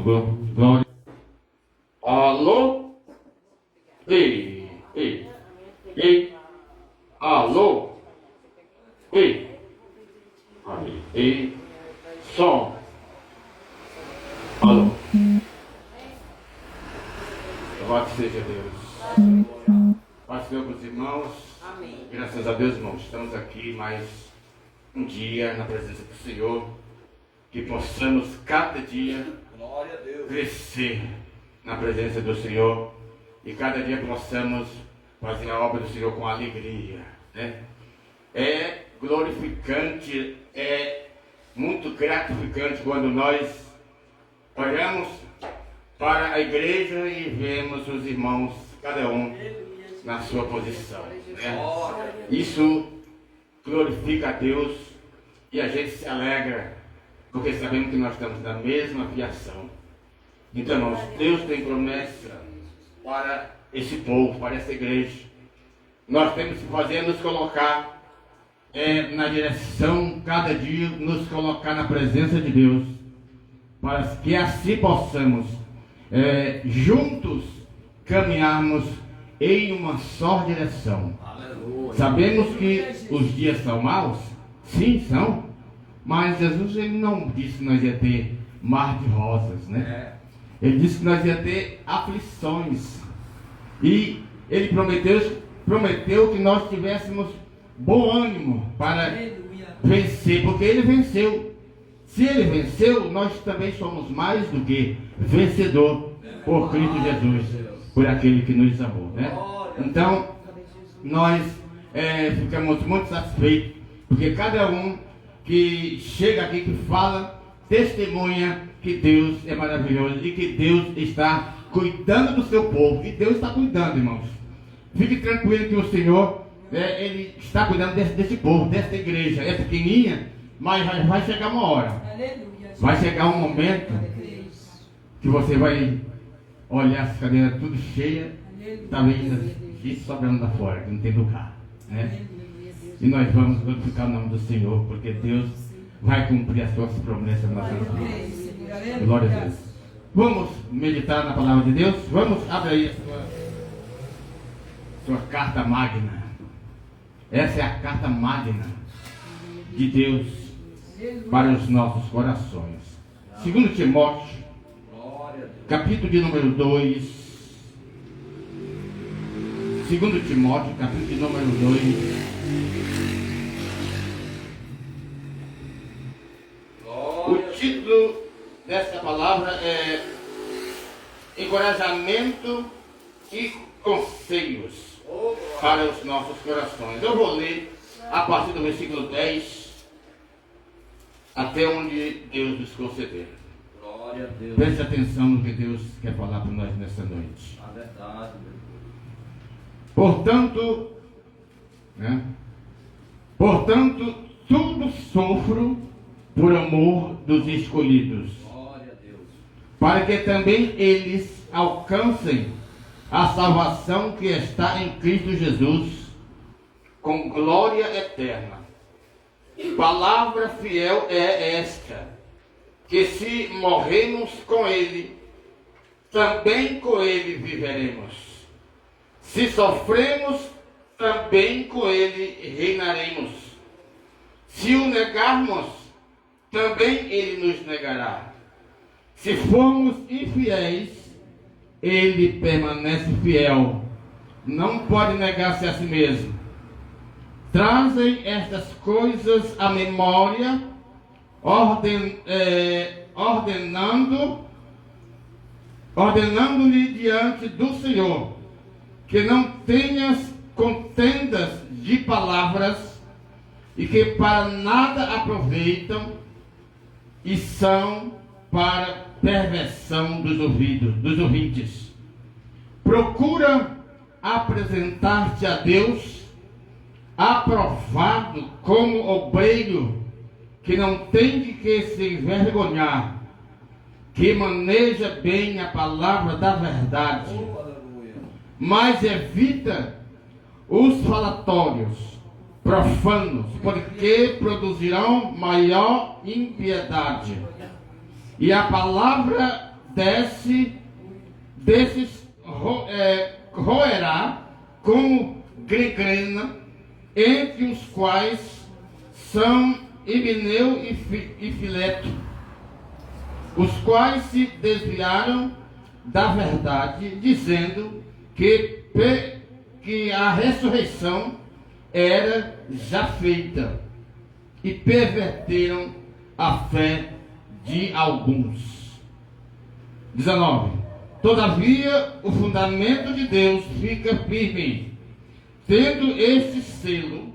Glória. Alô? Ei, ei, ei. Alô? Ei. Aí, ei. Som. Alô? Louvado seja Deus. Paz Deus para os irmãos. Amém. Graças a Deus, irmãos. Estamos aqui mais um dia na presença do Senhor. Que possamos cada dia crescer na presença do Senhor. E cada dia possamos fazer a obra do Senhor com alegria, né? É glorificante, é muito gratificante quando nós olhamos para a igreja e vemos os irmãos, cada um na sua posição, né? Isso glorifica a Deus e a gente se alegra, porque sabemos que nós estamos na mesma fiação. Então, irmãos, Deus tem promessa para esse povo, para essa igreja. Nós temos que fazer, nos colocar na direção, cada dia, nos colocar na presença de Deus, para que assim possamos, juntos, caminharmos em uma só direção. Aleluia. Sabemos que os dias são maus, sim, são, mas Jesus ele não disse que nós ia ter mar de rosas, né? Ele disse que nós ia ter aflições. E ele prometeu que nós tivéssemos bom ânimo para vencer, porque ele venceu. Se ele venceu, nós também somos mais do que vencedor por Cristo Jesus, por aquele que nos amou, né? Então, nós ficamos muito satisfeitos, porque cada um que chega aqui, que fala, testemunha que Deus é maravilhoso e que Deus está cuidando do seu povo. E Deus está cuidando, irmãos. Fique tranquilo que o Senhor, Ele está cuidando desse povo, dessa igreja. É pequenininha, mas vai chegar uma hora. Vai chegar um momento que você vai olhar as cadeiras tudo cheias, talvez gente sobrando lá fora, que não tem lugar, né? E nós vamos glorificar o nome do Senhor, porque Deus vai cumprir as suas promessas na nossa vida. Glória a Deus. Vamos meditar na palavra de Deus? Vamos, abre aí a sua carta magna. Essa é a carta magna de Deus para os nossos corações. 2 Timóteo, capítulo de número 2. 2 Timóteo, capítulo de número 2. O título dessa palavra é Encorajamento e Conselhos para os nossos corações. Eu vou ler a partir do versículo 10 até onde Deus nos conceder. Glória a Deus. Preste atenção no que Deus quer falar para nós nessa noite. A verdade. Portanto, tudo sofro por amor dos escolhidos, Glória a Deus. para que também eles alcancem a salvação que está em Cristo Jesus, com glória eterna. Palavra fiel é esta, que se morremos com Ele, também com Ele viveremos. Se sofremos, também com Ele reinaremos. Se o negarmos, também Ele nos negará. Se formos infiéis, Ele permanece fiel. Não pode negar-se a si mesmo. Trazem estas coisas à memória, ordenando-lhe diante do Senhor, que não tenhas contendas de palavras, e que para nada aproveitam, e são para perversão dos ouvintes. Procura apresentar-te a Deus aprovado como obreiro que não tem de que se envergonhar, que maneja bem a palavra da verdade, mas evita os falatórios profanos, porque produzirão maior impiedade. E a palavra desses roerá como gangrena, entre os quais são Himeneu e Fileto, os quais se desviaram da verdade, dizendo que a ressurreição era já feita, e perverteram a fé de alguns. 19. Todavia, o fundamento de Deus fica firme. Tendo este selo,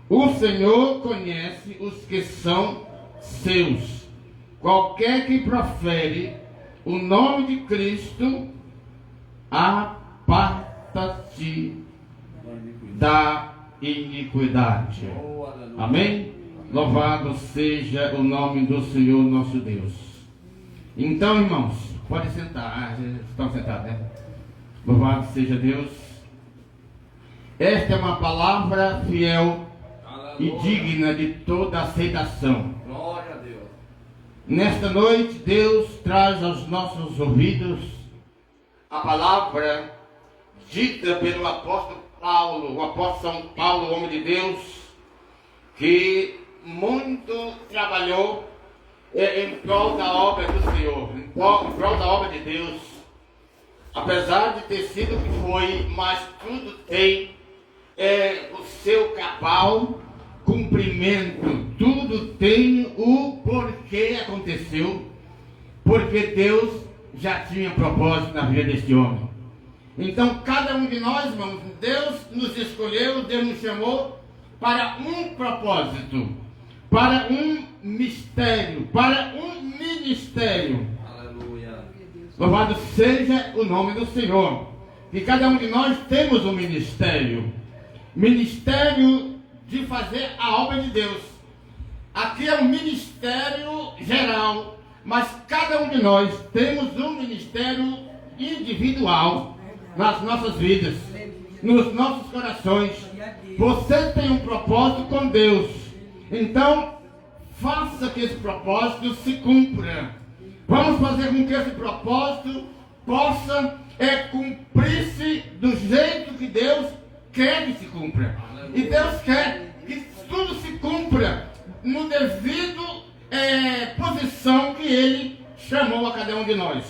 o Senhor conhece os que são seus. Qualquer que profere o nome de Cristo, aparta-te da iniquidade. Amém? Louvado seja o nome do Senhor nosso Deus. Então, irmãos, pode sentar. Estão sentados, né? Louvado seja Deus. Esta é uma palavra fiel e digna de toda aceitação. Glória a Deus. Nesta noite, Deus traz aos nossos ouvidos a palavra dita pelo apóstolo Paulo, o apóstolo São Paulo, homem de Deus, que muito trabalhou em prol da obra do Senhor, em prol da obra de Deus. Apesar de ter sido o que foi, mas tudo tem o seu cabal cumprimento, tudo tem o porquê aconteceu, porque Deus já tinha propósito na vida deste homem. Então, cada um de nós, irmãos, Deus nos escolheu, Deus nos chamou para um propósito, para um mistério, para um ministério. Aleluia. Louvado seja o nome do Senhor. E cada um de nós temos um ministério. Ministério de fazer a obra de Deus. Aqui é um ministério geral, mas cada um de nós temos um ministério individual nas nossas vidas, nos nossos corações. Você tem um propósito com Deus. Então, faça que esse propósito se cumpra. Vamos fazer com que esse propósito possa cumprir-se do jeito que Deus quer que se cumpra. E Deus quer que tudo se cumpra no devido posição que Ele chamou a cada um de nós.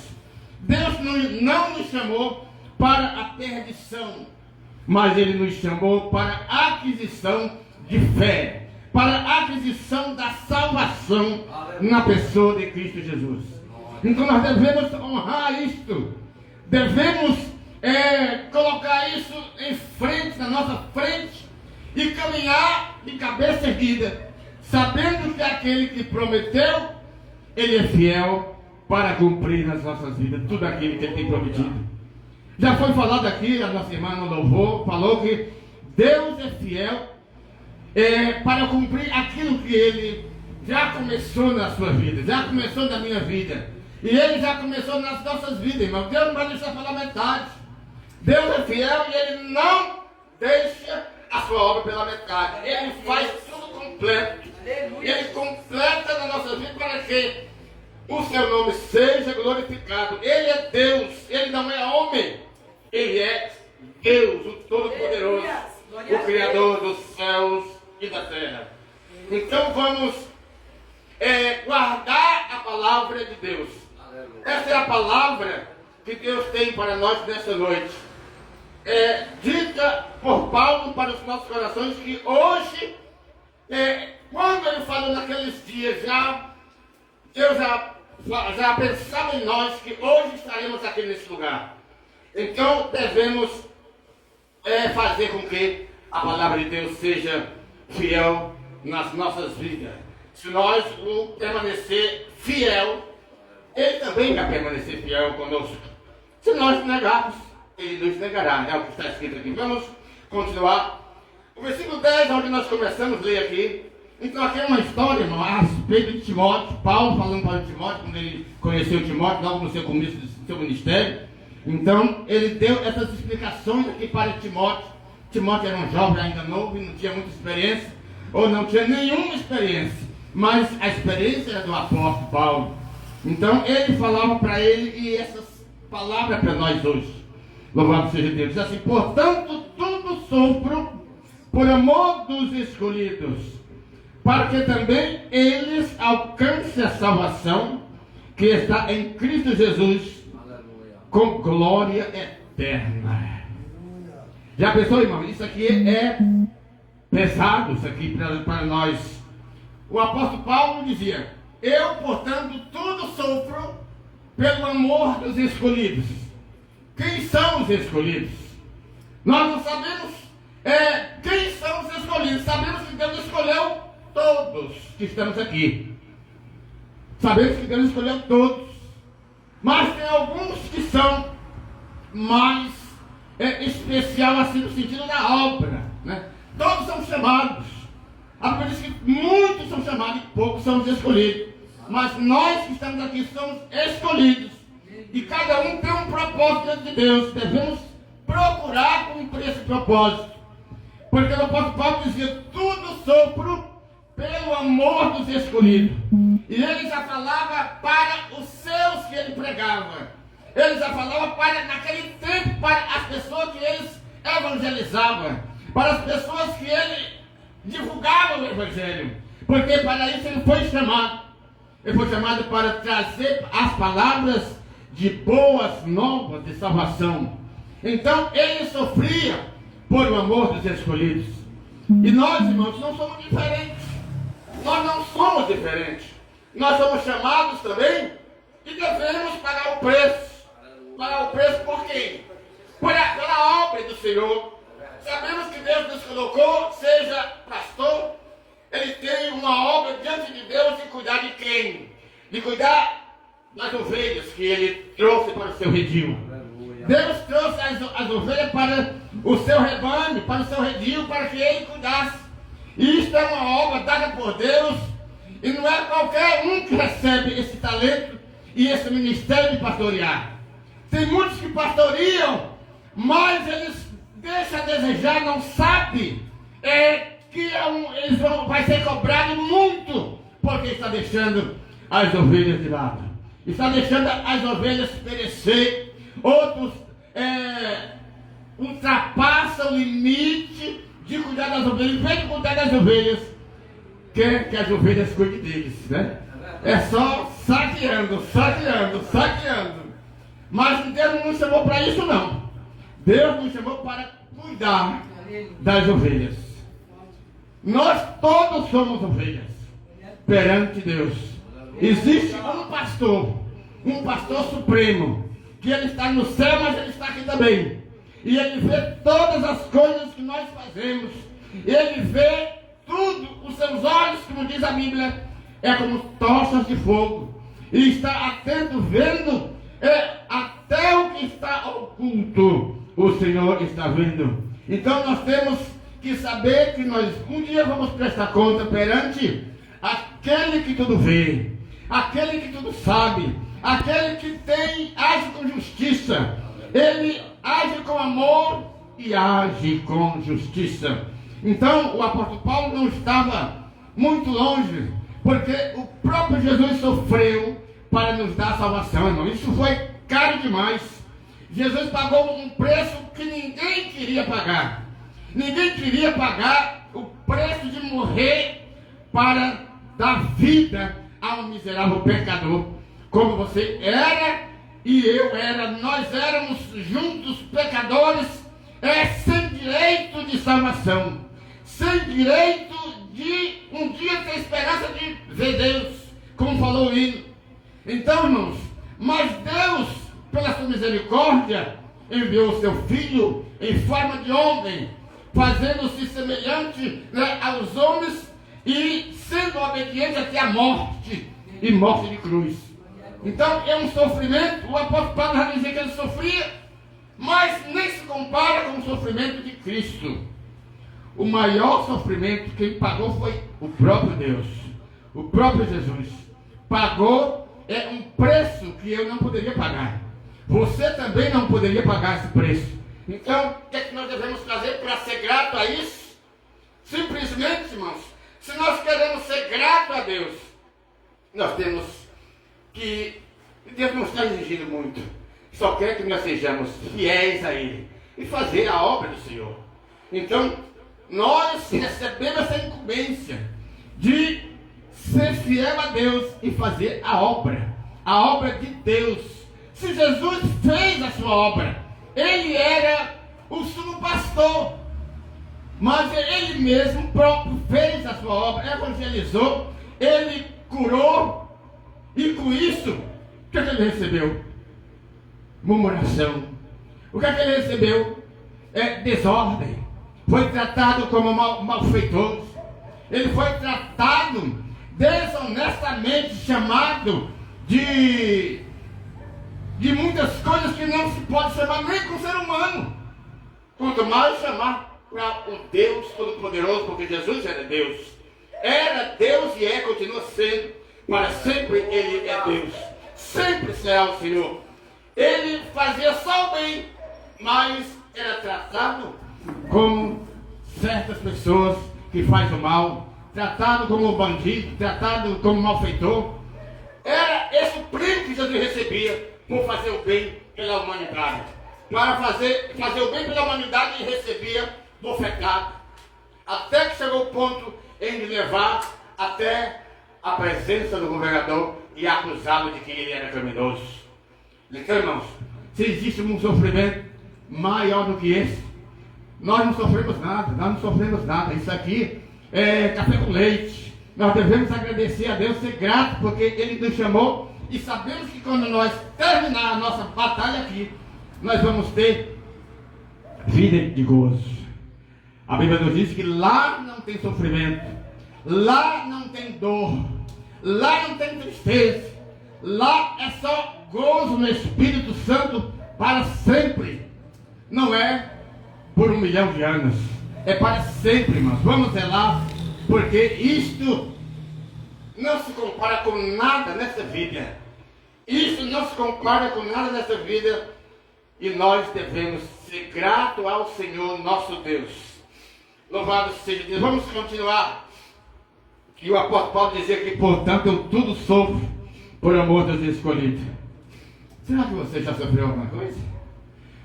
Deus não nos chamou para a perdição, mas Ele nos chamou para a aquisição de fé, para a aquisição da salvação na pessoa de Cristo Jesus. Então nós devemos honrar isto, devemos colocar isso em frente, na nossa frente, e caminhar de cabeça erguida, sabendo que aquele que prometeu, Ele é fiel para cumprir nas nossas vidas tudo aquilo que Ele tem prometido. Já foi falado aqui, a nossa irmã no louvor falou que Deus é fiel para cumprir aquilo que Ele já começou na sua vida, já começou na minha vida. E Ele já começou nas nossas vidas, irmão. Deus não vai deixar pela metade. Deus é fiel e Ele não deixa a sua obra pela metade. Ele faz tudo completo. Ele completa na nossa vida para que o seu nome seja glorificado. Ele é Deus, Ele não é homem. Ele é Deus, o Todo-Poderoso, o Criador dos céus e da terra. Então vamos guardar a palavra de Deus. Essa é a palavra que Deus tem para nós nessa noite. Dita por Paulo para os nossos corações, que hoje, quando ele falou naqueles dias, Deus já pensava em nós que hoje estaremos aqui nesse lugar. Então devemos fazer com que a palavra de Deus seja fiel nas nossas vidas. Se nós permanecer fiel, Ele também vai permanecer fiel conosco. Se nós negarmos, Ele nos negará. É o que está escrito aqui. Vamos continuar. O versículo 10, onde nós começamos a ler aqui. Então aqui é uma história, irmão, a respeito de Timóteo. Paulo falando para o Timóteo, quando ele conheceu Timóteo, logo no seu começo do seu ministério. Então ele deu essas explicações aqui para Timóteo. Timóteo era um jovem ainda novo e não tinha muita experiência, ou não tinha nenhuma experiência. Mas a experiência era do apóstolo Paulo. Então ele falava para ele, e essas palavras para nós hoje. Louvado seja Deus. Diz assim: portanto, tudo sofro por amor dos escolhidos, para que também eles alcancem a salvação que está em Cristo Jesus, com glória eterna. Já pensou, irmão? Isso aqui é pesado, isso aqui para nós. O apóstolo Paulo dizia: eu, portanto, tudo sofro pelo amor dos escolhidos. Quem são os escolhidos? Nós não sabemos quem são os escolhidos. Sabemos que Deus escolheu todos que estamos aqui. Sabemos que Deus escolheu todos. Mas tem alguns que são mais especial assim no sentido da obra, né? Todos são chamados. A Bíblia diz que muitos são chamados e poucos são os escolhidos. Mas nós que estamos aqui somos escolhidos. E cada um tem um propósito diante de Deus. Devemos procurar cumprir esse propósito. Porque o apóstolo Paulo dizia: tudo sofro pelo amor dos escolhidos. E ele já falava para os seus que ele pregava. Ele já falava para, naquele tempo, para as pessoas que eles evangelizavam, para as pessoas que ele divulgava o evangelho. Porque para isso ele foi chamado. Ele foi chamado para trazer as palavras de boas novas de salvação. Então ele sofria por o amor dos escolhidos. E nós, irmãos, não somos diferentes. Nós não somos diferentes. Nós somos chamados também e devemos pagar o preço. Pagar o preço por quê? Pela obra do Senhor. Sabemos que Deus nos colocou, seja pastor, ele tem uma obra diante de Deus de cuidar de quem? De cuidar das ovelhas que ele trouxe para o seu redil. Deus trouxe as ovelhas para o seu rebanho, para o seu redil, para que ele cuidasse. E isto é uma obra dada por Deus. E não é qualquer um que recebe esse talento e esse ministério de pastorear. Tem muitos que pastoream, mas eles deixam a desejar, não sabem que vai ser cobrado muito, porque está deixando as ovelhas de lado. Está deixando as ovelhas perecer. Outros ultrapassam o limite de cuidar das ovelhas. Em vez de cuidar das ovelhas, quer que as ovelhas cuidem deles, né? É só saqueando. Mas Deus não nos chamou para isso, não. Deus nos chamou para cuidar das ovelhas. Nós todos somos ovelhas perante Deus. Existe um pastor supremo, que ele está no céu, mas ele está aqui também. E ele vê todas as coisas que nós fazemos. Ele vê tudo. Os seus olhos, como diz a Bíblia, é como tochas de fogo. E está atento, vendo até o que está oculto. O Senhor está vendo. Então nós temos que saber que nós um dia vamos prestar conta perante aquele que tudo vê, aquele que tudo sabe, aquele que age com justiça. Ele age com amor e age com justiça. Então o apóstolo Paulo não estava muito longe, porque o próprio Jesus sofreu para nos dar salvação, irmão. Isso foi caro demais. Jesus pagou um preço que ninguém queria pagar. Ninguém queria pagar o preço de morrer para dar vida a um miserável pecador, como você era e eu era. Nós éramos juntos pecadores, sem direito de salvação, sem direito de um dia ter esperança de ver Deus, como falou o hino. Então, irmãos, mas Deus, pela sua misericórdia, enviou o seu Filho em forma de homem, fazendo-se semelhante, aos homens e sendo obediente até a morte, e morte de cruz. Então é um sofrimento. O apóstolo Paulo já dizia que ele sofria, mas nem se compara com o sofrimento de Cristo. O maior sofrimento quem pagou foi o próprio Deus, o próprio Jesus. Pagou um preço que eu não poderia pagar. Você também não poderia pagar esse preço. Então, o que é que nós devemos fazer para ser grato a isso? Simplesmente, irmãos, se nós queremos ser grato a Deus, nós temos que Deus não está exigindo muito. Só quer que nós sejamos fiéis a Ele e fazer a obra do Senhor. Então, nós recebemos essa incumbência de ser fiel a Deus e fazer a obra de Deus. Se Jesus fez a sua obra, Ele era o sumo pastor, mas Ele mesmo próprio fez a sua obra, evangelizou, Ele curou, e com isso, o que ele recebeu? Murmuração. O que ele recebeu? Desordem. Foi tratado como malfeitoso. Ele foi tratado desonestamente, chamado de muitas coisas que não se pode chamar nem com o ser humano. Quanto mais chamar para o Deus Todo-Poderoso, porque Jesus era Deus. Era Deus e continua sendo. Para sempre Ele é Deus. Sempre será o Senhor. Ele fazia só o bem, mas era tratado como certas pessoas que fazem o mal, tratado como bandido, tratado como malfeitor. Era esse o prêmio que Jesus recebia por fazer o bem pela humanidade. Para fazer o bem pela humanidade, ele recebia bofetada. Até que chegou o ponto em levar até a presença do governador e acusá-lo de que ele era criminoso. Então, irmãos, se existe um sofrimento maior do que esse, nós não sofremos nada. Isso aqui é café com leite. Nós devemos agradecer a Deus, ser grato, porque Ele nos chamou, e sabemos que quando nós terminar a nossa batalha aqui, nós vamos ter vida de gozo. A Bíblia nos diz que lá não tem sofrimento, lá não tem dor, lá não tem tristeza, lá é só gozo no Espírito Santo para sempre. Não é por 1 milhão de anos, é para sempre, irmãos. Vamos zelar, porque isto não se compara com nada nessa vida. Isso não se compara com nada nessa vida. E nós devemos ser gratos ao Senhor nosso Deus. Louvado seja Deus. Vamos continuar. E o apóstolo Paulo dizia que, portanto, eu tudo sofro por amor dos escolhidos. Será que você já sofreu alguma coisa?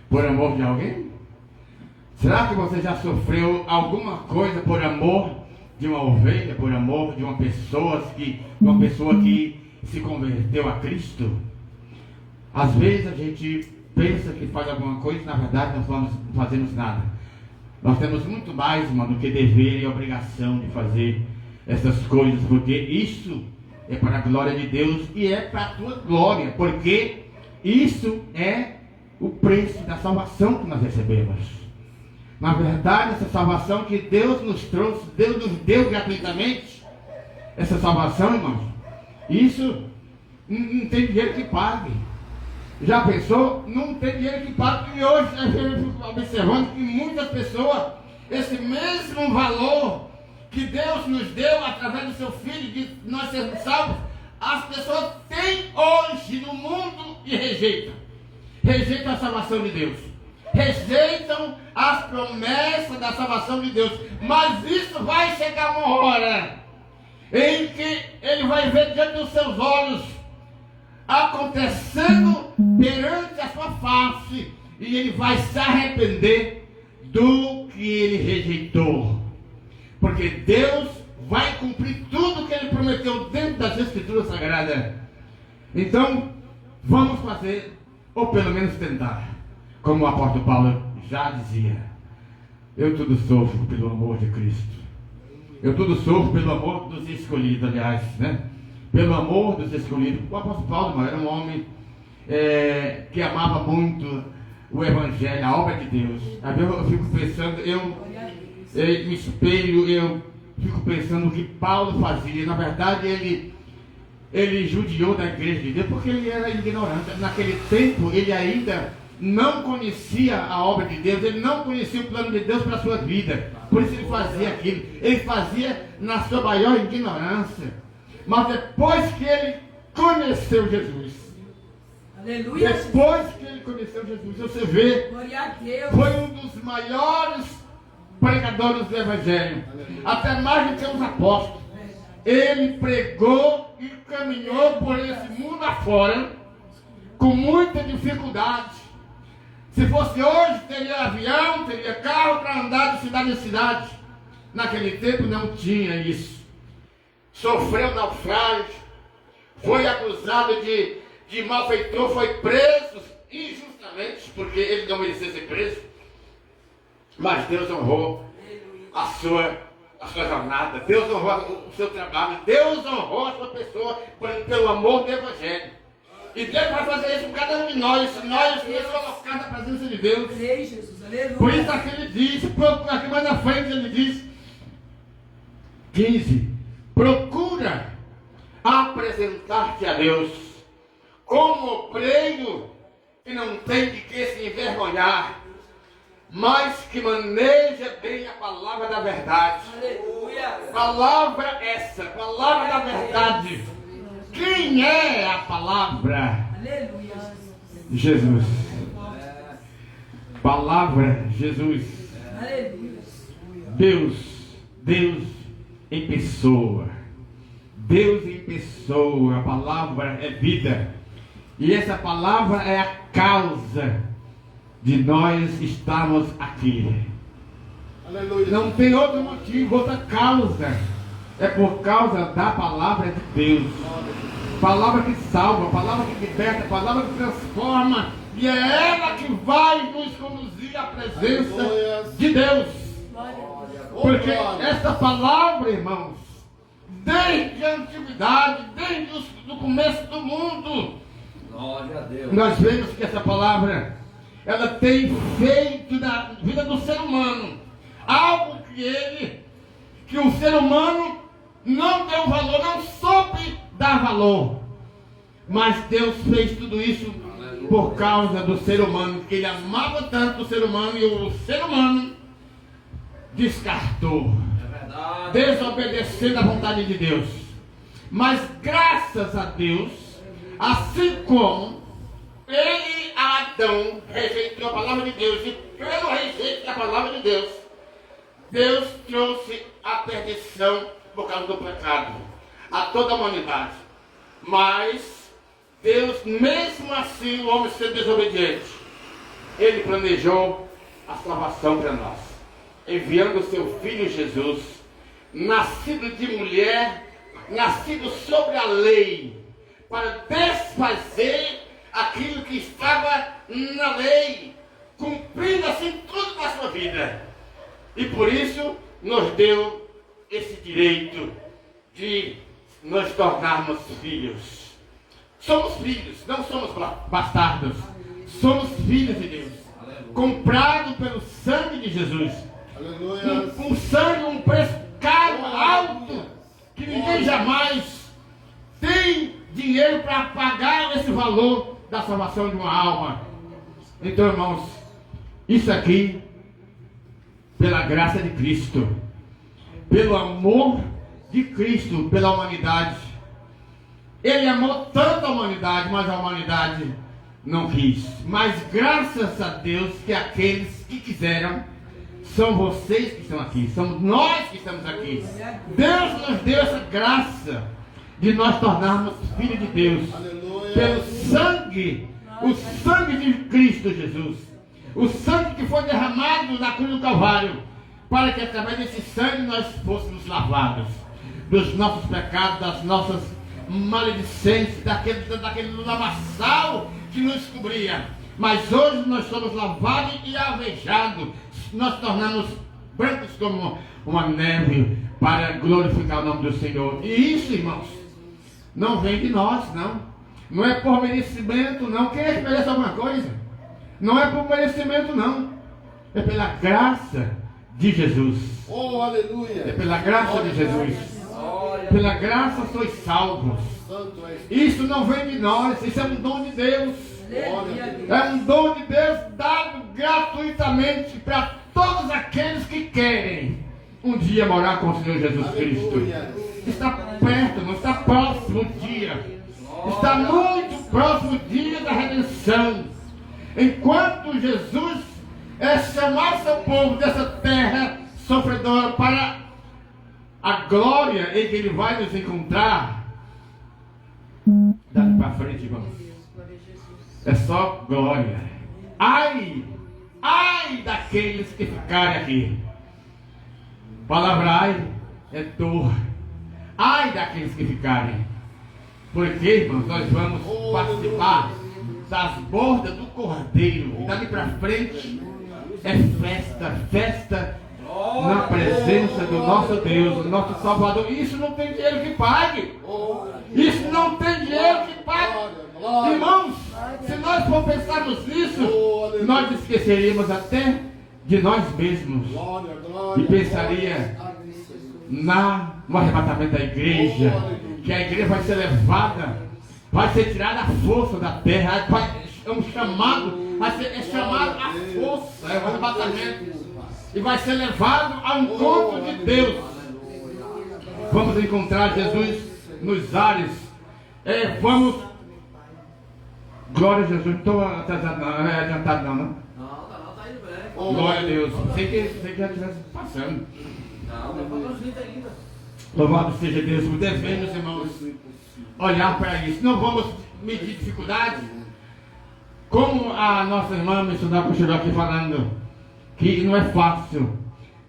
Por amor de alguém? Será que você já sofreu alguma coisa por amor de uma ovelha, por amor de uma pessoa que se converteu a Cristo? Às vezes a gente pensa que faz alguma coisa, na verdade não fazemos nada. Nós temos muito mais, irmão, do que dever e obrigação de fazer essas coisas, porque isso é para a glória de Deus e é para a tua glória, porque isso é o preço da salvação que nós recebemos. Na verdade, essa salvação que Deus nos trouxe, Deus nos deu gratuitamente, essa salvação, irmãos, isso não tem dinheiro que pague. Já pensou? Não tem dinheiro que pague. E hoje a gente fica observando que muitas pessoas, esse mesmo valor que Deus nos deu através do seu Filho, de nós sermos salvos, as pessoas têm hoje no mundo e rejeitam. Rejeitam a salvação de Deus. Rejeitam as promessas da salvação de Deus. Mas isso vai chegar uma hora em que ele vai ver diante dos seus olhos acontecendo perante a sua face, e ele vai se arrepender do que ele rejeitou, porque Deus vai cumprir tudo que ele prometeu dentro das Escrituras Sagradas. Então vamos fazer, ou pelo menos tentar, como o apóstolo Paulo já dizia: eu tudo sofro pelo amor de Cristo. Eu tudo sofro pelo amor dos escolhidos, aliás, né? Pelo amor dos escolhidos. O apóstolo Paulo era um homem que amava muito o Evangelho, a obra de Deus. Às vezes eu fico pensando, eu me espelho, eu fico pensando o que Paulo fazia. Na verdade, ele judiou da igreja de Deus porque ele era ignorante. Naquele tempo, ele ainda não conhecia a obra de Deus, ele não conhecia o plano de Deus para a sua vida. Por isso ele fazia aquilo. Ele fazia na sua maior ignorância. Mas depois que ele conheceu Jesus, aleluia, depois que ele conheceu Jesus, você vê, glória a Deus, foi um dos maiores pregadores do Evangelho, até mais do que os apóstolos. Ele pregou e caminhou por esse mundo afora com muita dificuldade. Se fosse hoje, teria avião, teria carro para andar de cidade em cidade. Naquele tempo não tinha isso. Sofreu naufrágio, foi acusado de malfeitor, foi preso injustamente, porque ele não merecia ser preso. Mas Deus honrou a sua jornada, Deus honrou o seu trabalho, Deus honrou a sua pessoa pelo amor do Evangelho. E Deus vai fazer isso com cada um de nós, se nós nos colocarmos na presença de Deus. Jesus, aleluia. Por isso aqui ele diz, aqui mais na frente ele diz, 15, procura apresentar-te a Deus como obreiro que não tem de que se envergonhar, mas que maneja bem a palavra da verdade. Aleluia. Palavra essa, palavra da verdade. Quem é a palavra? Aleluia. Jesus. Palavra Jesus. Aleluia. Deus em pessoa. Deus em pessoa. A palavra é vida. E essa palavra é a causa de nós estarmos aqui. Aleluia. Não tem outro motivo, outra causa. É por causa da palavra de Deus. Palavra que salva, palavra que liberta, palavra que transforma. E é ela que vai nos conduzir à presença de Deus. Porque essa palavra, irmãos, desde a antiguidade, desde o começo do mundo, Glória a Deus. nós vemos que essa palavra, ela tem feito na vida do ser humano algo que o ser humano não deu valor, não soube dar valor. Mas Deus fez tudo isso por causa do ser humano, que ele amava tanto o ser humano e o ser humano descartou, desobedecendo à vontade de Deus. Mas graças a Deus, assim como ele, Adão, rejeitou a palavra de Deus, e pelo rejeito da palavra de Deus, Deus trouxe a perdição por causa do pecado a toda a humanidade. Mas Deus, mesmo assim, o homem sendo desobediente, ele planejou a salvação para nós, enviando o seu filho Jesus, nascido de mulher, nascido sobre a lei, para desfazer aquilo que estava na lei, cumprindo assim tudo na sua vida. E por isso nos deu esse direito de nos tornarmos filhos. Somos filhos, não somos bastardos. Somos filhos de Deus, comprados pelo sangue de Jesus. Um sangue, um preço caro, alto, que ninguém jamais tem dinheiro para pagar esse valor da salvação de uma alma. Então, irmãos, isso aqui, pela graça de Cristo, pelo amor de Cristo pela humanidade. Ele amou tanto a humanidade, mas a humanidade não quis. Mas graças a Deus que aqueles que quiseram são vocês que estão aqui, somos nós que estamos aqui. Deus nos deu essa graça de nós tornarmos filhos de Deus. Aleluia. Pelo sangue, o sangue de Cristo Jesus, o sangue que foi derramado na cruz do Calvário, para que através desse sangue nós fôssemos lavados dos nossos pecados, das nossas maledicências, daquele lamaçal que nos cobria. Mas hoje nós somos lavados e alvejados, nós tornamos brancos como uma neve, para glorificar o nome do Senhor. E isso, irmãos, não vem de nós, não. Não é por merecimento, não. Quem é que merece alguma coisa? Não é por merecimento, não. É pela graça de Jesus. Oh, aleluia. É pela graça de Jesus. Pela graça sois salvos. Isso não vem de nós, isso é um dom de Deus. É um dom de Deus dado gratuitamente para todos aqueles que querem um dia morar com o Senhor Jesus Cristo. Está perto, não está próximo o dia. Está muito próximo o dia da redenção. Enquanto Jesus chamar seu povo dessa terra sofredora para a glória em que ele vai nos encontrar, para frente, irmãos. É só glória. Ai daqueles que ficarem aqui. Palavra ai é dor. Ai daqueles que ficarem. Porque, irmãos, nós vamos participar das bordas do Cordeiro. E dali para frente é festa na presença do nosso Deus, do nosso Salvador. Isso não tem dinheiro que pague. Isso não tem dinheiro que pague. Irmãos, se nós for pensarmos nisso, nós esqueceríamos até de nós mesmos. E pensaria no arrebatamento da igreja, que a igreja vai ser levada, vai ser tirada a força da terra, é um chamado, é chamado a força, é o arrebatamento, e vai ser levado ao encontro de Deus. Vamos encontrar Jesus nos ares, vamos, glória a Jesus, não estou atrasado não, não é adiantado não, não? Tá indo bem. Glória a Deus, sei que já estivesse passando. Não, tá falando gente ainda. Louvado seja Deus, devemos, irmãos, olhar para isso. Não vamos medir dificuldades, como a nossa irmã missionária continuou aqui falando, que não é fácil.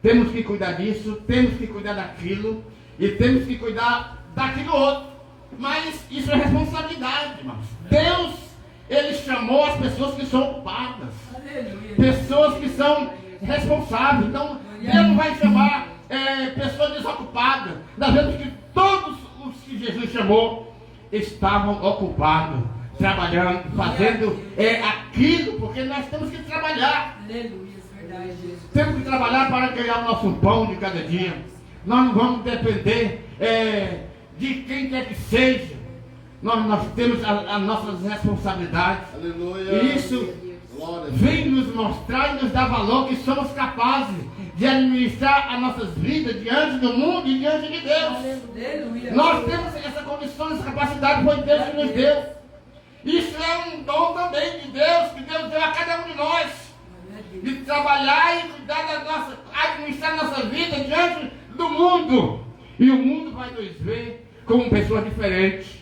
Temos que cuidar disso, temos que cuidar daquilo, e temos que cuidar daquilo outro. Mas isso é responsabilidade, irmãos. Deus, Ele chamou as pessoas que são ocupadas, pessoas que são responsáveis. Então, Deus não vai chamar pessoas desocupadas. Nós vemos que todos os que Jesus chamou estavam ocupados, trabalhando, fazendo aquilo, porque nós temos que trabalhar. Temos que trabalhar para ganhar o nosso pão de cada dia. Nós não vamos depender de quem quer que seja. Nós temos as nossas responsabilidades. Aleluia. E isso vem nos mostrar e nos dar valor que somos capazes de administrar as nossas vidas diante do mundo e diante de Deus. Aleluia. Nós temos essa condição, essa capacidade, foi Deus que nos deu. Isso é um dom também de Deus, que Deus deu a cada um de nós. De trabalhar e cuidar da nossa, administrar a nossa vida diante do mundo. E o mundo vai nos ver como pessoas diferentes.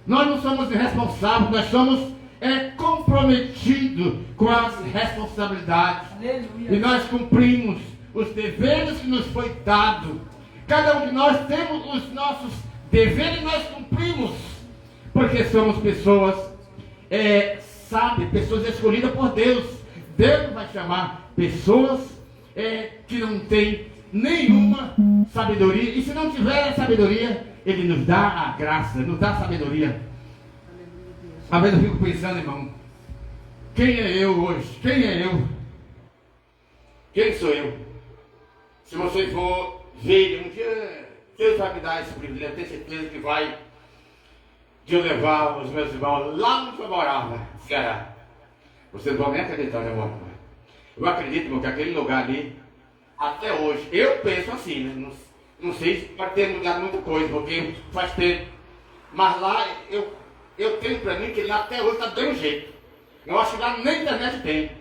Nós não somos irresponsáveis, nós somos comprometidos com as responsabilidades. Aleluia. E nós cumprimos os deveres que nos foi dado. Cada um de nós temos os nossos deveres e nós cumprimos. Porque somos pessoas sábias, pessoas escolhidas por Deus. Deus vai chamar pessoas que não têm nenhuma sabedoria. E se não tiver sabedoria, Ele nos dá a graça, nos dá a sabedoria. Às vezes eu fico pensando, irmão, quem é eu hoje? Quem é eu? Quem sou eu? Se você for ver, um dia Deus vai me dar esse privilégio, eu tenho certeza que vai de eu levar os meus irmãos lá onde eu morava, Ceará. Vocês vão nem acreditar, né, irmão? Eu acredito, irmão, que aquele lugar ali, até hoje, eu penso assim, né? Não sei se pode ter mudado muita coisa, porque faz tempo. Mas lá, eu tenho para mim que lá até hoje está do mesmo jeito. Eu acho que lá nem internet tem.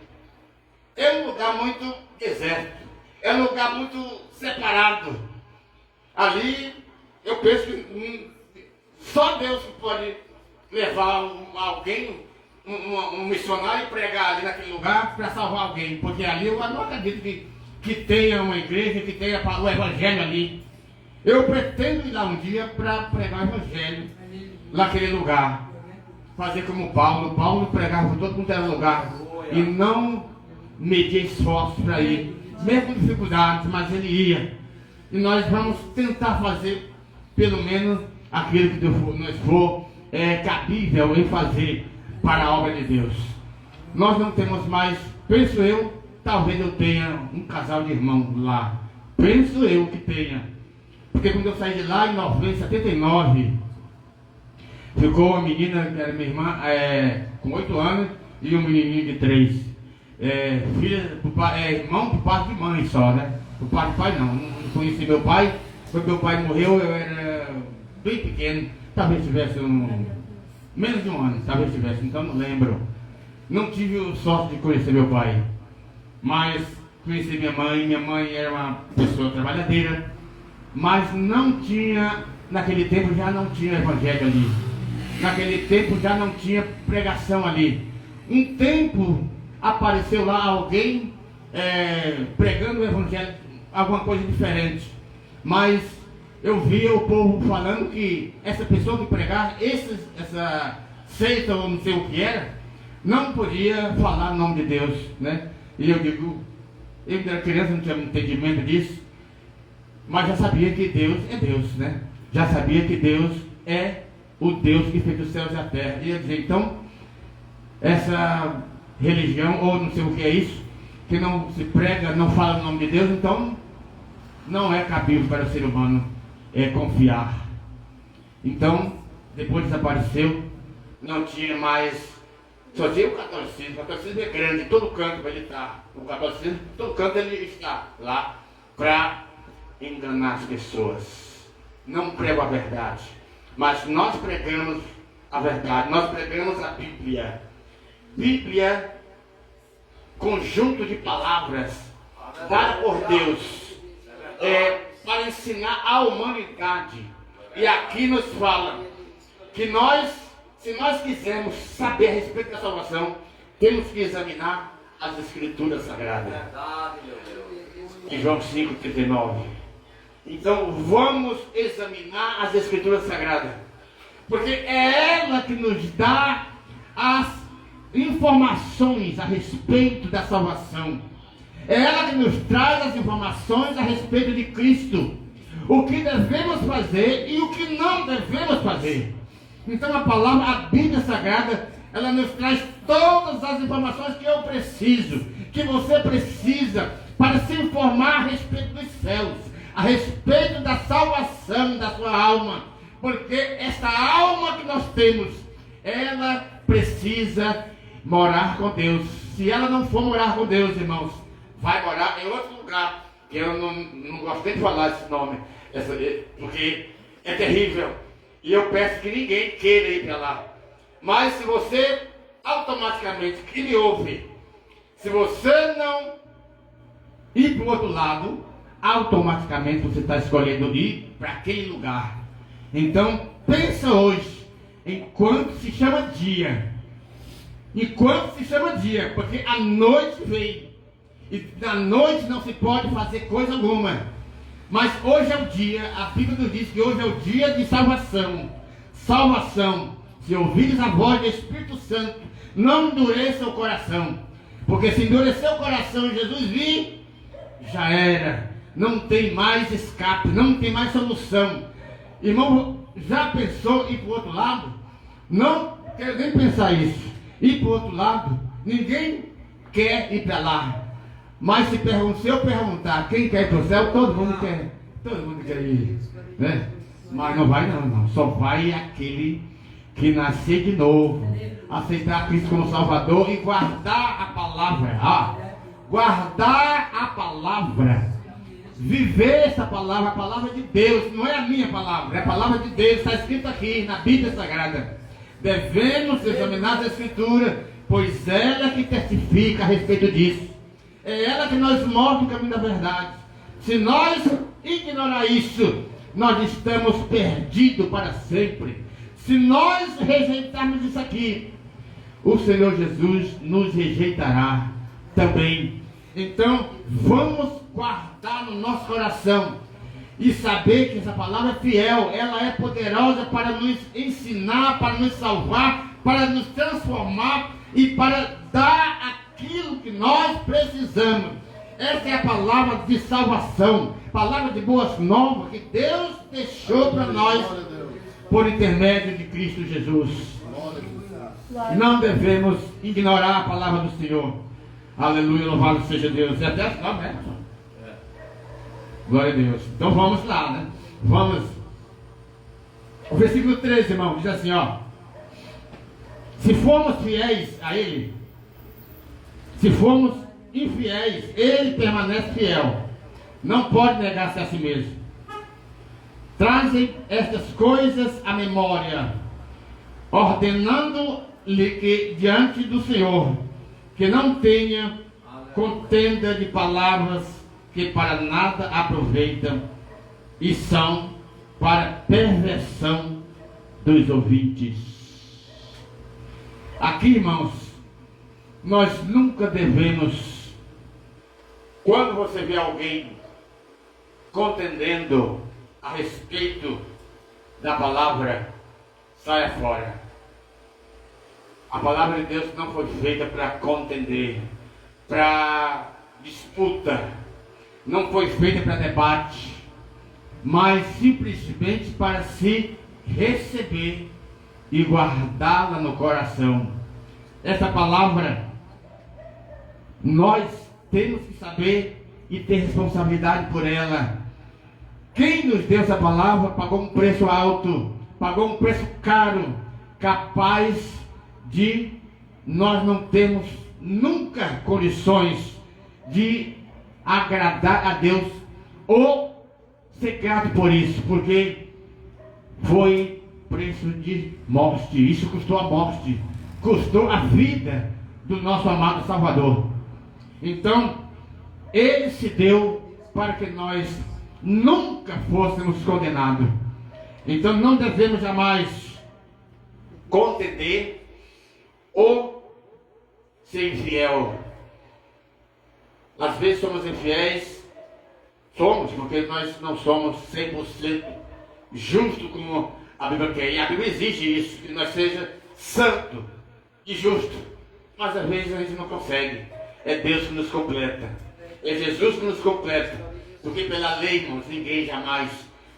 É um lugar muito deserto. É um lugar muito separado. Ali, eu penso que só Deus pode levar alguém, um missionário, e pregar ali naquele lugar para salvar alguém. Porque ali eu não acredito que tenha uma igreja, que tenha o evangelho ali. Eu pretendo ir lá um dia para pregar o evangelho naquele lugar. Fazer como Paulo. Paulo pregava por todo mundo era lugar. E não medir esforços para ir. Mesmo com dificuldades, mas ele ia. E nós vamos tentar fazer pelo menos aquilo que nos for cabível em fazer para a obra de Deus. Nós não temos mais, penso eu, talvez eu tenha um casal de irmãos lá. Penso eu que tenha. Porque quando eu saí de lá em 79, ficou uma menina que era minha irmã com 8 anos e um menininho de 3. Filha do pai, irmão do pai de mãe só, né? Do pai de pai não conheci meu pai. Quando meu pai morreu eu era bem pequeno, talvez tivesse menos de um ano, talvez tivesse, então não lembro. Não tive o sorte de conhecer meu pai, mas conheci minha mãe era uma pessoa trabalhadeira, mas não tinha, naquele tempo já não tinha evangelho ali. naquele tempo já não tinha pregação ali. Um tempo apareceu lá alguém pregando o evangelho, alguma coisa diferente. Mas eu via o povo falando que essa pessoa que pregava, essa seita ou não sei o que era, não podia falar o nome de Deus, né? E eu digo, eu era criança, não tinha entendimento disso, mas já sabia que Deus é Deus, né? Já sabia que Deus é o Deus que fez os céus e a terra. E eu dizia, então, essa religião, ou não sei o que é isso, que não se prega, não fala o nome de Deus, então não é cabível para o ser humano confiar. Então, depois desapareceu, não tinha mais, só tinha o catolicismo. O catolicismo é grande, em todo canto ele está. O catolicismo, em todo canto ele está lá para enganar as pessoas. Não prego a verdade, mas nós pregamos a verdade, nós pregamos a Bíblia. Bíblia, conjunto de palavras dado por Deus para ensinar a humanidade. E aqui nos fala que nós, se nós quisermos saber a respeito da salvação, temos que examinar as Escrituras Sagradas. Em João 5,39. Então vamos examinar as Escrituras Sagradas, porque é ela que nos dá as informações a respeito da salvação. É ela que nos traz as informações a respeito de Cristo, o que devemos fazer e o que não devemos fazer. Então a palavra, a Bíblia Sagrada, ela nos traz todas as informações que eu preciso, que você precisa para se informar a respeito dos céus, a respeito da salvação da sua alma, porque essa alma que nós temos, ela precisa morar com Deus. Se ela não for morar com Deus, irmãos, vai morar em outro lugar, que eu não gostei de falar esse nome, porque é terrível, e eu peço que ninguém queira ir para lá. Mas se você automaticamente, que me ouve, se você não ir para o outro lado, automaticamente você está escolhendo ir para aquele lugar. Então pensa hoje, enquanto se chama dia, porque a noite veio, e na noite não se pode fazer coisa alguma. Mas hoje é o dia, a Bíblia nos diz que hoje é o dia de salvação. Salvação. Se ouvires a voz do Espírito Santo, não endureça o coração. Porque se endurecer o coração e Jesus vir, já era. Não tem mais escape, não tem mais solução. Irmão, já pensou ir para o outro lado? Não quero nem pensar isso. Ir para o outro lado, ninguém quer ir para lá. Mas se eu perguntar quem quer ir para o céu, todo mundo quer ir, né? Mas não vai não. Só vai aquele que nascer de novo, aceitar Cristo como Salvador e guardar a palavra. Guardar a palavra, viver essa palavra, a palavra de Deus. Não é a minha palavra, é a palavra de Deus, está escrito aqui na Bíblia Sagrada. Devemos examinar a Escritura, pois ela que testifica a respeito disso. É ela que nos mostra o caminho da verdade. Se nós ignorar isso, nós estamos perdidos para sempre. Se nós rejeitarmos isso aqui, o Senhor Jesus nos rejeitará também. Então, vamos guardar no nosso coração e saber que essa palavra é fiel, ela é poderosa para nos ensinar, para nos salvar, para nos transformar e para dar aquilo que nós precisamos. Essa é a palavra de salvação, palavra de boas novas que Deus deixou para nós por intermédio de Cristo Jesus. Não devemos ignorar a palavra do Senhor. Aleluia, louvado seja Deus. É até não, né? Glória a Deus. Então vamos lá, né? Vamos. O versículo 13, irmão, diz assim, ó. Se formos fiéis a Ele, se formos infiéis, Ele permanece fiel. Não pode negar-se a si mesmo. Trazem estas coisas à memória, ordenando-lhe que diante do Senhor, que não tenha contenda de palavras que para nada aproveitam e são para perversão dos ouvintes. Aqui, irmãos, nós nunca devemos, quando você vê alguém contendendo a respeito da palavra, saia fora. A palavra de Deus não foi feita para contender, para disputa, não foi feita para debate, mas simplesmente para se receber e guardá-la no coração. Essa palavra, nós temos que saber e ter responsabilidade por ela. Quem nos deu essa palavra pagou um preço alto, pagou um preço caro, capaz de nós não termos nunca condições de agradar a Deus ou ser grato por isso, porque foi preço de morte. Isso custou a morte, custou a vida do nosso amado Salvador. Então, Ele se deu para que nós nunca fôssemos condenados. Então, não devemos jamais contender ou ser infiel. Às vezes somos infiéis, porque nós não somos 100% justos como a Bíblia quer. E a Bíblia exige isso, que nós seja santo e justo. Mas às vezes a gente não consegue. É Deus que nos completa. É Jesus que nos completa. Porque pela lei, irmãos, ninguém jamais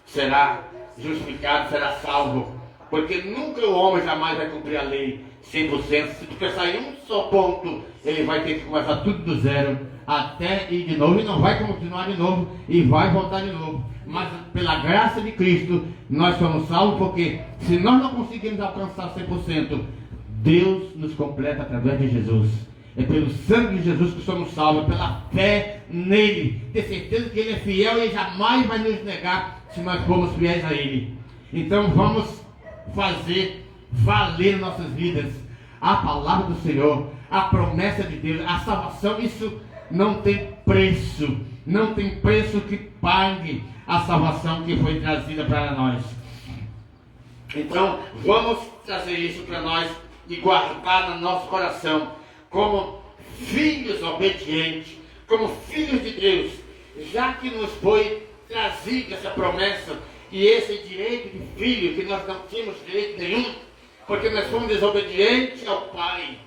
será justificado, será salvo. Porque nunca o homem jamais vai cumprir a lei 100%. Se tu pensar em um só ponto, ele vai ter que começar tudo do zero, até ir de novo, e não vai continuar de novo, e vai voltar de novo. Mas pela graça de Cristo, nós somos salvos, porque se nós não conseguimos alcançar 100%, Deus nos completa através de Jesus. É pelo sangue de Jesus que somos salvos, pela fé nele. Ter certeza que ele é fiel e ele jamais vai nos negar se nós formos fiéis a ele. Então vamos fazer valer nossas vidas a palavra do Senhor, a promessa de Deus, a salvação. Isso não tem preço, não tem preço que pague a salvação que foi trazida para nós. Então vamos trazer isso para nós e guardar no nosso coração como filhos obedientes, como filhos de Deus, já que nos foi trazida essa promessa e esse direito de filho, que nós não tínhamos direito nenhum, porque nós fomos desobedientes ao Pai.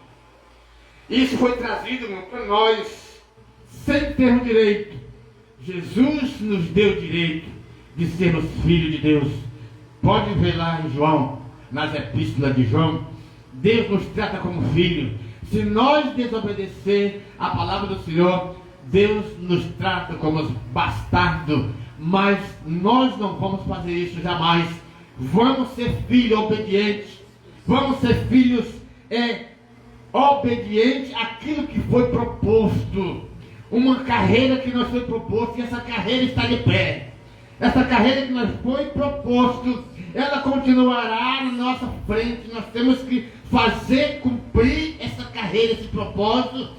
Isso foi trazido para nós sem termos direito. Jesus nos deu direito de sermos filhos de Deus. Pode ver lá em João, nas epístolas de João, Deus nos trata como filho. Se nós desobedecer a palavra do Senhor, Deus nos trata como bastardo. Mas nós não vamos fazer isso jamais. Vamos ser filhos obedientes. Vamos ser filhos obedientes àquilo que foi proposto. Uma carreira que nos foi proposto, e essa carreira está de pé. Essa carreira que nos foi proposto, ela continuará na nossa frente. Nós temos que fazer cumprir essa carreira, esse propósito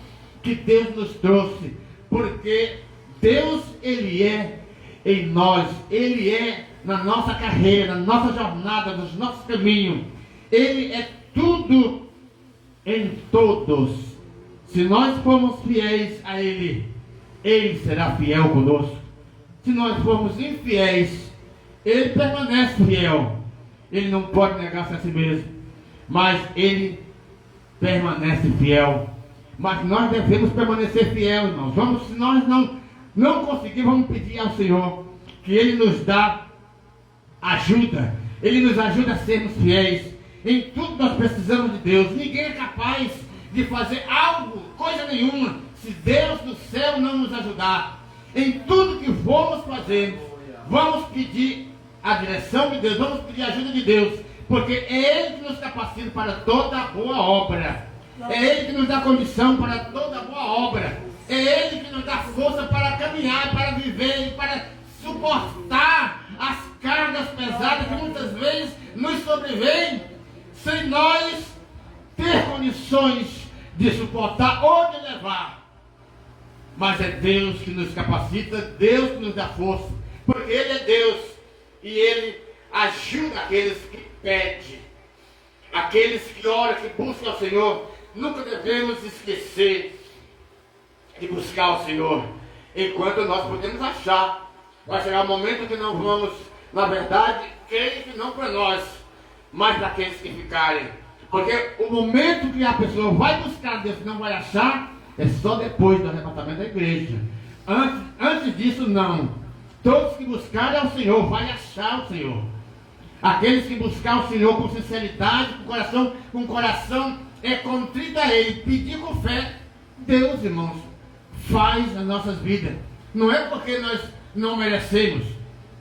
que Deus nos trouxe. Porque Deus, Ele é em nós, Ele é na nossa carreira, na nossa jornada, nos nossos caminhos. Ele é tudo em todos. Se nós formos fiéis a Ele, Ele será fiel conosco. Se nós formos infiéis, Ele permanece fiel. Ele não pode negar-se a si mesmo, mas Ele permanece fiel. Mas nós devemos permanecer fiel, irmãos. Se nós não conseguirmos, vamos pedir ao Senhor que Ele nos dá ajuda. Ele nos ajuda a sermos fiéis. Em tudo nós precisamos de Deus. Ninguém é capaz de fazer algo, coisa nenhuma, se Deus do céu não nos ajudar. Em tudo que formos fazer, vamos pedir a direção de Deus, vamos pedir a ajuda de Deus, porque é Ele que nos capacita para toda boa obra. É Ele que nos dá condição para toda boa obra. É Ele que nos dá força para caminhar, para viver e para suportar as cargas pesadas que muitas vezes nos sobrevêm, sem nós ter condições de suportar ou de levar. Mas é Deus que nos capacita, Deus que nos dá força, porque Ele é Deus e Ele ajuda aqueles que pedem. aqueles que oram, que buscam o Senhor, nunca devemos esquecer de buscar o Senhor, enquanto nós podemos achar. Vai chegar um momento que não vamos, na verdade, creio que não para nós, mas para aqueles que ficarem. Porque o momento que a pessoa vai buscar Deus e não vai achar, é só depois do arrebatamento da igreja. Antes disso, não. Todos que buscarem ao Senhor, vai achar o Senhor. Aqueles que buscar o Senhor com sinceridade, com coração contrito a Ele, pedir com fé, Deus, irmãos, faz nas nossas vidas. Não é porque nós não merecemos.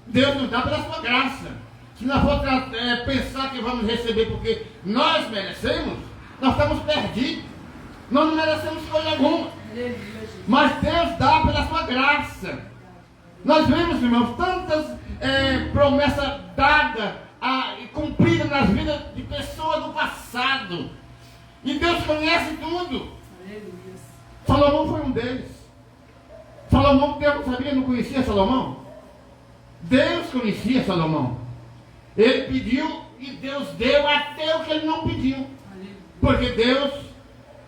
Deus nos dá pela sua graça. Se nós for pensar que vamos receber porque nós merecemos, nós estamos perdidos. Nós não merecemos coisa alguma. Mas Deus dá pela sua graça. Nós vemos, irmãos, tantas promessas dadas e cumpridas nas vidas de pessoas do passado. E Deus conhece tudo. Salomão foi um deles. Salomão, Deus não sabia, não conhecia Salomão? Deus conhecia Salomão. Ele pediu e Deus deu até o que ele não pediu. Porque Deus,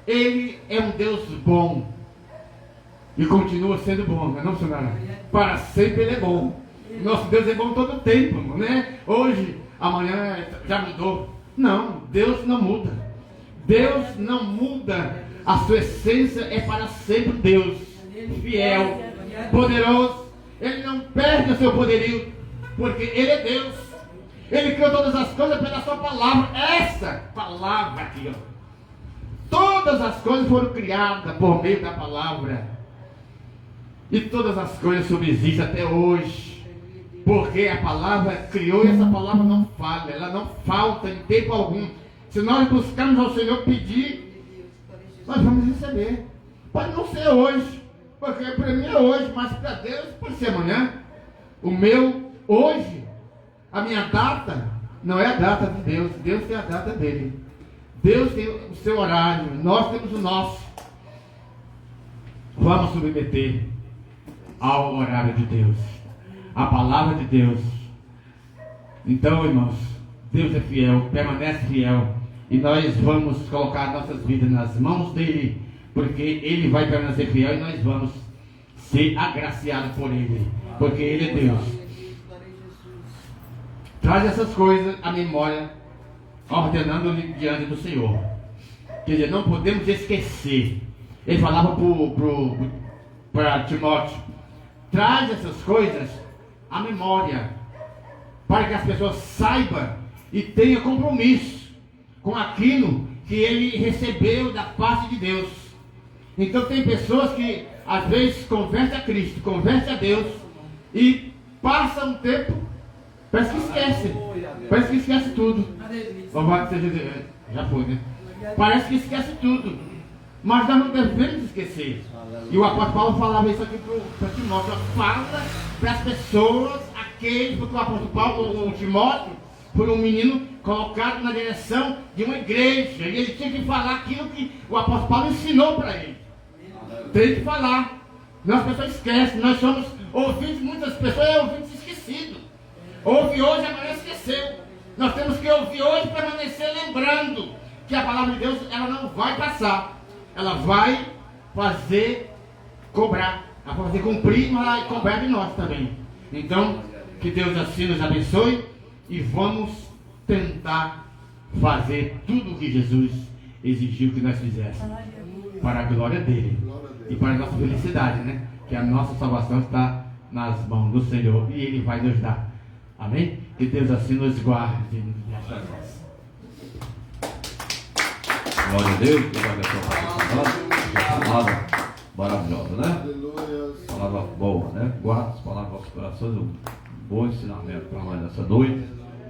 Ele é um Deus bom. E continua sendo bom, não é não, senhora? Para sempre Ele é bom. Nosso Deus é bom todo o tempo, né? Hoje, amanhã já mudou. Não, Deus não muda. Deus não muda. A sua essência é para sempre Deus. Fiel, poderoso. Ele não perde o seu poderio, porque Ele é Deus. Ele criou todas as coisas pela sua palavra. Essa palavra aqui, ó. Todas as coisas foram criadas por meio da palavra. E todas as coisas subsistem até hoje. Porque a palavra criou e essa palavra não falha. Ela não falta em tempo algum. Se nós buscarmos ao Senhor pedir, nós vamos receber. Pode não ser hoje, porque para mim é hoje, mas para Deus pode ser amanhã. O meu hoje, a minha data, não é a data de Deus. Deus tem a data dele. Deus tem o seu horário, nós temos o nosso. Vamos submeter ao horário de Deus, a palavra de Deus. Então, irmãos, Deus é fiel, permanece fiel, e nós vamos colocar nossas vidas nas mãos dele, porque ele vai permanecer fiel e nós vamos ser agraciados por ele, porque ele é Deus. Traz essas coisas à memória, ordenando-lhe diante do Senhor. Quer dizer, não podemos esquecer. Ele falava para Timóteo: traz essas coisas à memória, para que as pessoas saibam e tenham compromisso com aquilo que ele recebeu da parte de Deus. Então tem pessoas que às vezes convertem a Cristo, convertem a Deus, e passa um tempo, parece que esquece. Parece que esquece tudo. Louvado seja, já foi, né? Parece que esquece tudo. Mas nós não devemos esquecer. E o apóstolo Paulo falava isso aqui para Timóteo. Fala para as pessoas, aqueles, porque o apóstolo Paulo, o Timóteo, foi um menino colocado na direção de uma igreja. E ele tinha que falar aquilo que o apóstolo Paulo ensinou para ele. Tem que falar. Não, as pessoas esquecem. Nós somos ouvintes, muitas pessoas é ouvintes esquecidos. Ouve hoje, amanhã esqueceu. Nós temos que ouvir hoje e permanecer lembrando que a palavra de Deus, ela não vai passar. Ela vai fazer cobrar. Ela vai fazer cumprir, mas cobrar de nós também. Então, que Deus assim nos abençoe e vamos tentar fazer tudo o que Jesus exigiu que nós fizéssemos. Para a glória dele e para a nossa felicidade, né? Que a nossa salvação está nas mãos do Senhor e Ele vai nos dar. Amém? Que Deus assim nos guarde. Glória a Deus, que vai dar palavra maravilhosa, né? Palavra boa, né? Guarda as palavras dos nossos corações, um bom ensinamento para nós nessa noite.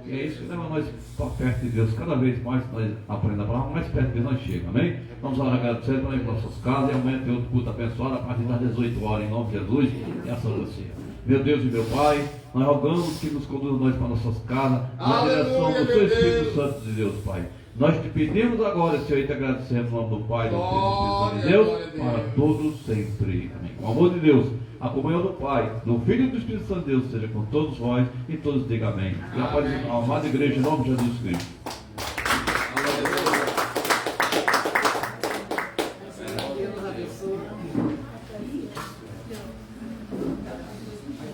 E é isso que leva nós para perto de Deus. Cada vez mais nós aprendemos a palavra, mais perto de Deus nós chegamos. Amém? Vamos orar agradecendo para ir para nossas casas e amanhã tem outro culto abençoado a partir das 18 horas, em nome de Jesus. E essa você. Meu Deus e meu Pai, nós rogamos que nos conduza nós para nossas casas, na direção do Seu Espírito Santo de Deus, Pai. Nós te pedimos agora, Senhor, e te agradecemos no nome do Pai, do Filho e do Espírito Santo de Deus, para todos sempre. Amém. Com o amor de Deus, a comunhão do Pai, do Filho e do Espírito Santo de Deus, seja com todos vós e todos digam amém. E a paz da amada igreja, em nome de Jesus Cristo.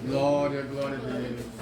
Glória, glória a Deus.